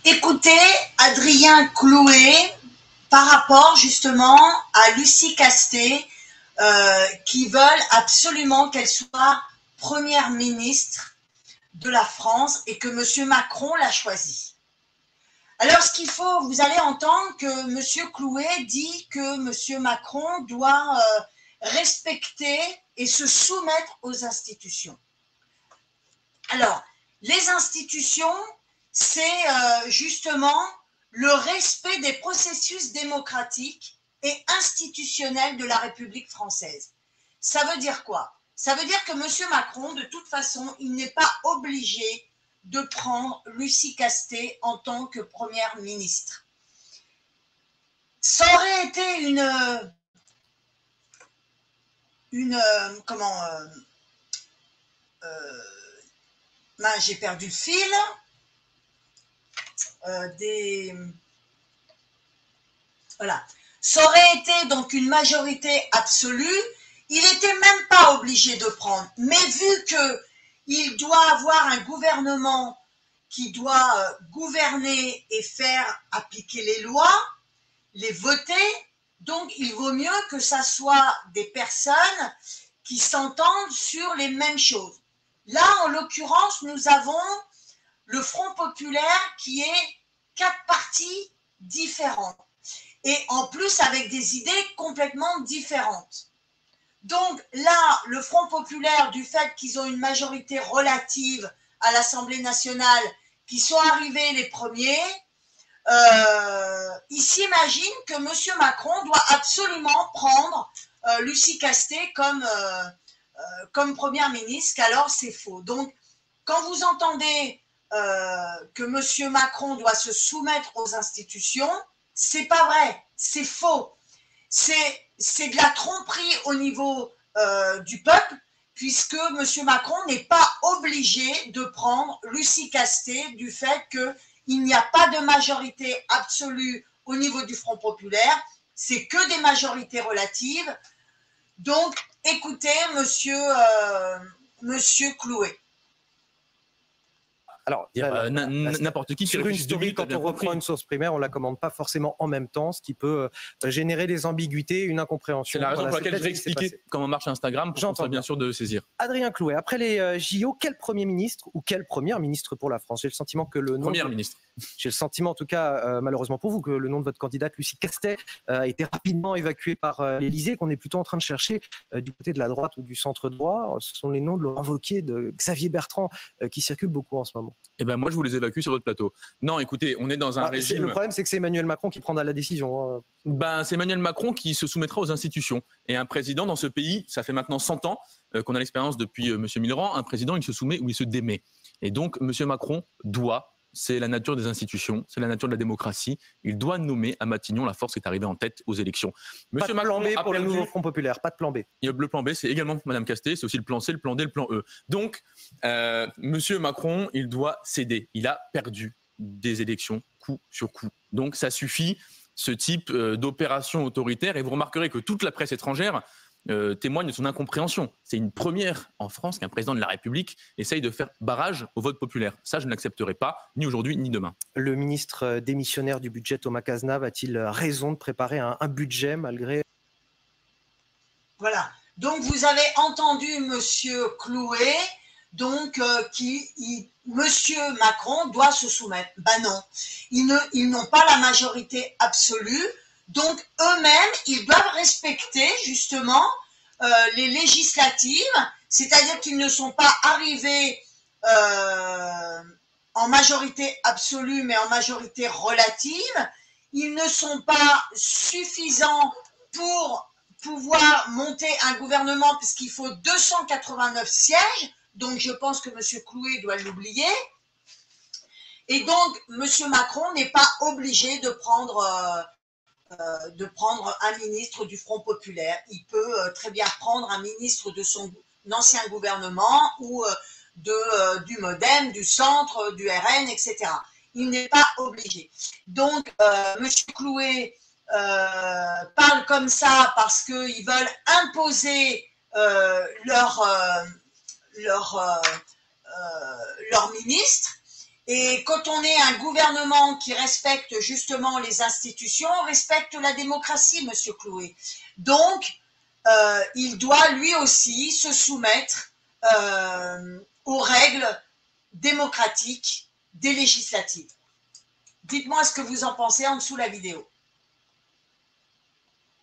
écouter Adrien Clouet par rapport justement à Lucie Castet, qui veulent absolument qu'elle soit première ministre de la France et que M. Macron l'a choisie. Alors, ce qu'il faut, vous allez entendre que M. Clouet dit que M. Macron doit respecter et se soumettre aux institutions. Alors, les institutions, c'est justement le respect des processus démocratiques et institutionnels de la République française. Ça veut dire quoi? Ça veut dire que M. Macron, de toute façon, il n'est pas obligé de prendre Lucie Castet en tant que première ministre. Ça aurait été j'ai perdu le fil. Voilà. Ça aurait été donc une majorité absolue. Il n'était même pas obligé de prendre. Mais vu qu'il doit avoir un gouvernement qui doit gouverner et faire appliquer les lois, les voter, donc il vaut mieux que ça soit des personnes qui s'entendent sur les mêmes choses. Là, en l'occurrence, nous avons le Front populaire qui est 4 partis différents et en plus avec des idées complètement différentes. Donc là, le Front populaire, du fait qu'ils ont une majorité relative à l'Assemblée nationale, qui sont arrivés les premiers, ils s'imaginent que M. Macron doit absolument prendre Lucie Castet comme première ministre, alors c'est faux. Donc, quand vous entendez que M. Macron doit se soumettre aux institutions, c'est pas vrai, c'est faux. C'est de la tromperie au niveau du peuple, puisque M. Macron n'est pas obligé de prendre Lucie Castet du fait qu'il n'y a pas de majorité absolue au niveau du Front populaire, c'est que des majorités relatives. Donc, écoutez, monsieur Clouet. Alors, n'importe qui sur une story, quand on reprend une source primaire, on ne la commande pas forcément en même temps, ce qui peut générer des ambiguïtés, une incompréhension. C'est la raison pour laquelle je vais expliquer comment marche Instagram pour qu'on soit bien sûr de saisir. Adrien Clouet, après les JO, quel Premier ministre ou quelle Première ministre pour la France? J'ai le sentiment que le nom... Première ministre. J'ai le sentiment, en tout cas, malheureusement pour vous, que le nom de votre candidate, Lucie Castet, a été rapidement évacué par l'Élysée, qu'on est plutôt en train de chercher du côté de la droite ou du centre droit. Ce sont les noms de Laurent Wauquiez, de Xavier Bertrand, qui circulent beaucoup en ce moment. Eh ben moi, je vous les évacue sur votre plateau. Non, écoutez, on est dans un régime... Le problème, c'est que c'est Emmanuel Macron qui prendra la décision. Ben, c'est Emmanuel Macron qui se soumettra aux institutions. Et un président dans ce pays, ça fait maintenant 100 ans qu'on a l'expérience depuis M. Mitterrand, un président, il se soumet ou il se démet. Et donc, M. Macron doit... C'est la nature des institutions, c'est la nature de la démocratie. Il doit nommer à Matignon la force qui est arrivée en tête aux élections. Pas de plan B pour le nouveau Front populaire, pas de plan B. Le plan B, c'est également Mme Castet, c'est aussi le plan C, le plan D, le plan E. Donc, M. Macron, il doit céder. Il a perdu des élections coup sur coup. Donc, ça suffit, ce type d'opération autoritaire. Et vous remarquerez que toute la presse étrangère témoigne de son incompréhension. C'est une première en France qu'un président de la République essaye de faire barrage au vote populaire. Ça, je ne l'accepterai pas, ni aujourd'hui, ni demain. Le ministre démissionnaire du budget, Thomas Cazenave, a-t-il raison de préparer un budget malgré... Voilà. Donc, vous avez entendu M. Clouet, donc, M. Macron doit se soumettre. Ben non. Ils n'ont pas la majorité absolue. Donc, eux-mêmes, ils doivent respecter justement les législatives, c'est-à-dire qu'ils ne sont pas arrivés en majorité absolue, mais en majorité relative. Ils ne sont pas suffisants pour pouvoir monter un gouvernement, puisqu'il faut 289 sièges. Donc, je pense que M. Clouet doit l'oublier. Et donc, M. Macron n'est pas obligé de prendre un ministre du Front populaire. Il peut très bien prendre un ministre de son ancien gouvernement ou du MoDem, du Centre, du RN, etc. Il n'est pas obligé. Donc, M. Clouet parle comme ça parce qu'ils veulent imposer leur ministre. Et quand on est un gouvernement qui respecte justement les institutions, on respecte la démocratie, Monsieur Chloé. Donc, il doit lui aussi se soumettre aux règles démocratiques des législatives. Dites-moi ce que vous en pensez en dessous de la vidéo.